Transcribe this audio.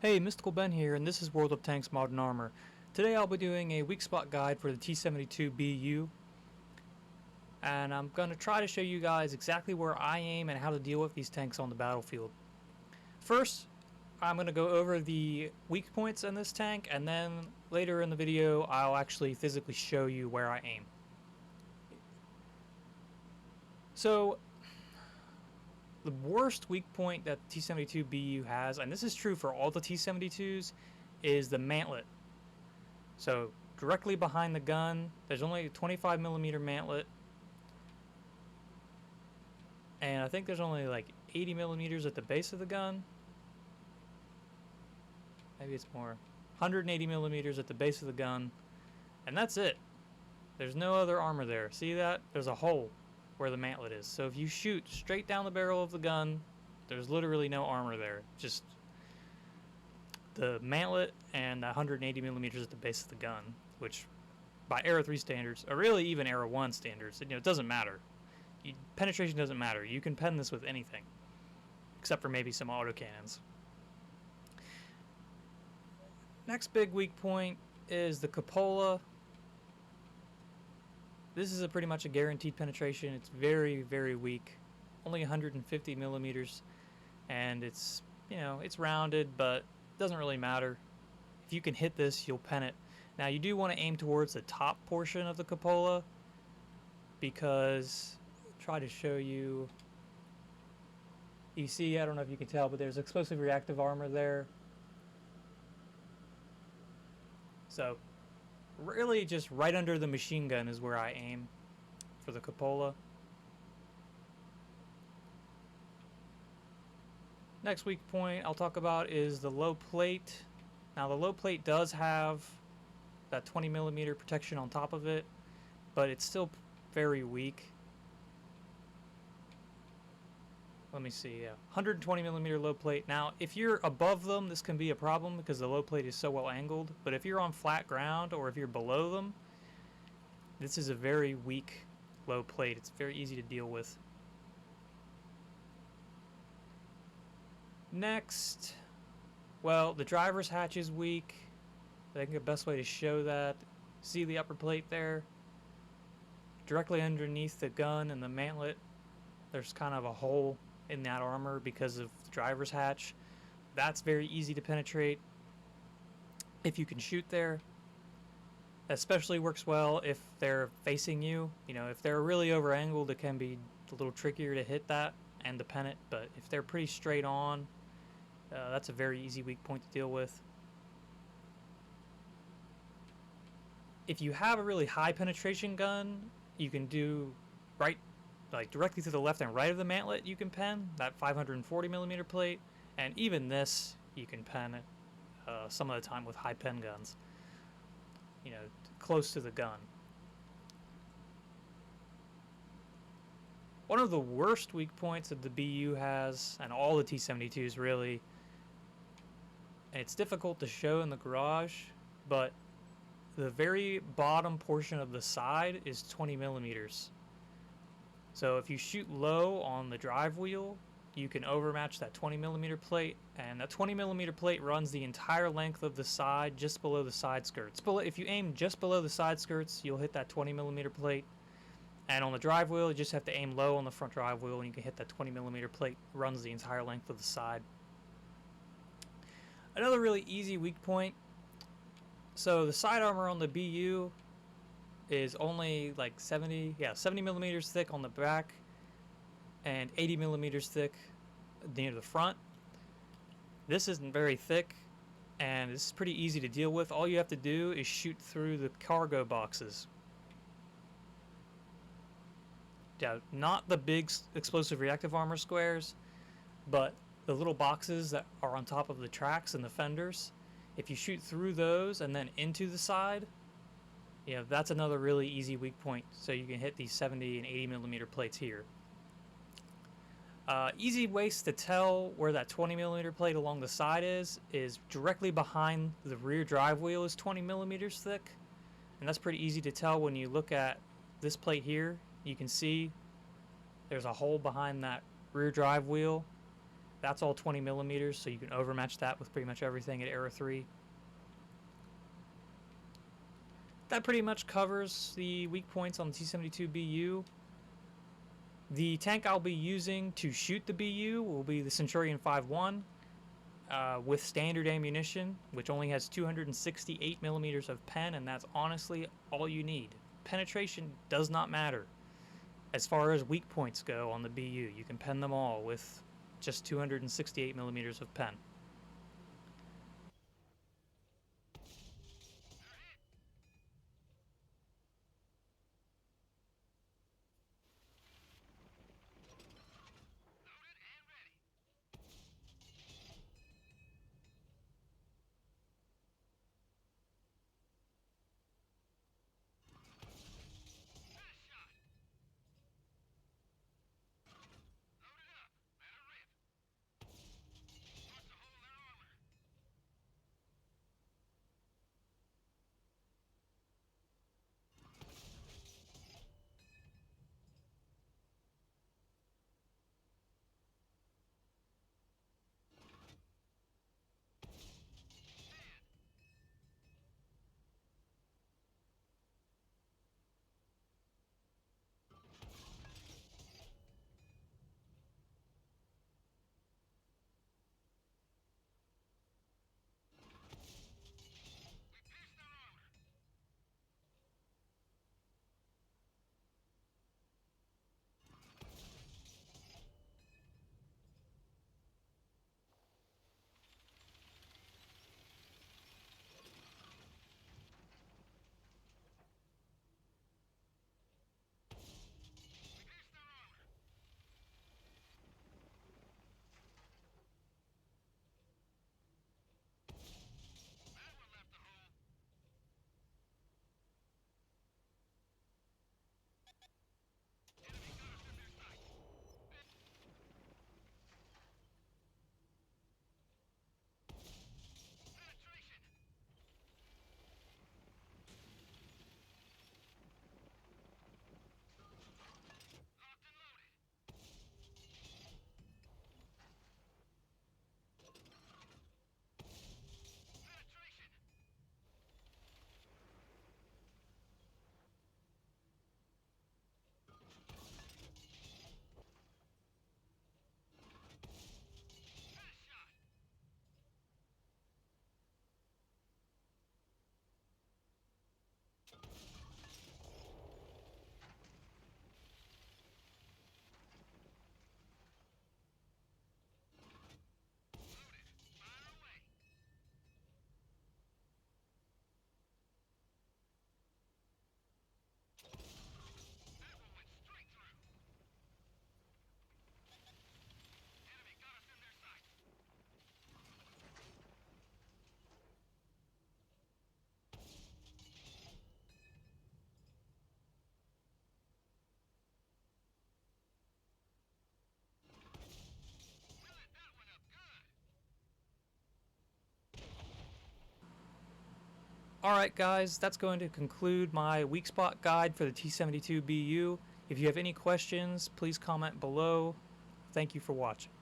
Hey, Mystical Ben here, and this is World of Tanks Modern Armor. Today I'll be doing a weak spot guide for the T72 Buu, and I'm going to try to show you guys exactly where I aim and how to deal with these tanks on the battlefield. First, I'm going to go over the weak points in this tank, and then later in the video I'll actually physically show you where I aim. So, the worst weak point that the T72BU has, and this is true for all the T72s, is the mantlet. So directly behind the gun, there's only a 25mm mantlet, and I think there's only like 80mm at the base of the gun. Maybe it's more. 180mm at the base of the gun, and that's it. There's no other armor there. See that? There's a hole where the mantlet is. So if you shoot straight down the barrel of the gun, there's literally no armor there. Just the mantlet and 180mm at the base of the gun, which by Arrow 3 standards, or really even Arrow 1 standards, it doesn't matter. Penetration doesn't matter. You can pen this with anything, except for maybe some autocannons. Next big weak point is the Cupola. This is pretty much a guaranteed penetration. It's very, very weak. Only 150mm, and it's, it's rounded, but it doesn't really matter. If you can hit this, you'll pen it. Now, you do want to aim towards the top portion of the Cupola, because, I'll try to show you, you see, I don't know if you can tell, but there's explosive reactive armor there. So, really just right under the machine gun is where I aim for the Cupola. Next weak point I'll talk about is the low plate. Now the low plate does have that 20mm protection on top of it, but it's still very weak. Let me see, yeah, 120mm low plate. Now, if you're above them, this can be a problem because the low plate is so well angled. But if you're on flat ground or if you're below them, this is a very weak low plate. It's very easy to deal with. Next, well, the driver's hatch is weak. I think the best way to show that, see the upper plate there? Directly underneath the gun and the mantlet, there's kind of a hole in that armor because of the driver's hatch. That's very easy to penetrate if you can shoot there. Especially works well if they're facing you. If they're really over angled, it can be a little trickier to hit that and to pen it, but if they're pretty straight on, that's a very easy weak point to deal with. If you have a really high penetration gun, you can do directly to the left and right of the mantlet, you can pen that 540mm plate, and even this you can pen some of the time with high pen guns, close to the gun. One of the worst weak points that the BU has, and all the T72s really, and it's difficult to show in the garage, but the very bottom portion of the side is 20mm. So if you shoot low on the drive wheel, you can overmatch that 20mm plate, and that 20mm plate runs the entire length of the side just below the side skirts. If you aim just below the side skirts, you'll hit that 20mm plate, and on the drive wheel, you just have to aim low on the front drive wheel and you can hit that 20mm plate. It runs the entire length of the side. Another really easy weak point, so the side armor on the BU is only like 70mm thick on the back and 80mm thick near the front. This isn't very thick, and this is pretty easy to deal with. All you have to do is shoot through the cargo boxes. Yeah, not the big explosive reactive armor squares, but the little boxes that are on top of the tracks and the fenders. If you shoot through those and then into the side, that's another really easy weak point. So you can hit these 70 and 80mm plates here. Easy ways to tell where that 20mm plate along the side is directly behind the rear drive wheel is 20mm thick. And that's pretty easy to tell when you look at this plate here. You can see there's a hole behind that rear drive wheel. That's all 20 millimeters, so you can overmatch that with pretty much everything at Arrow 3. That pretty much covers the weak points on the T72 BU. The tank I'll be using to shoot the BU will be the Centurion 5.1 with standard ammunition, which only has 268 millimeters of pen, and that's honestly all you need. Penetration does not matter. As far as weak points go on the BU, you can pen them all with just 268 millimeters of pen. Alright guys, that's going to conclude my weak spot guide for the T72BU. If you have any questions, please comment below. Thank you for watching.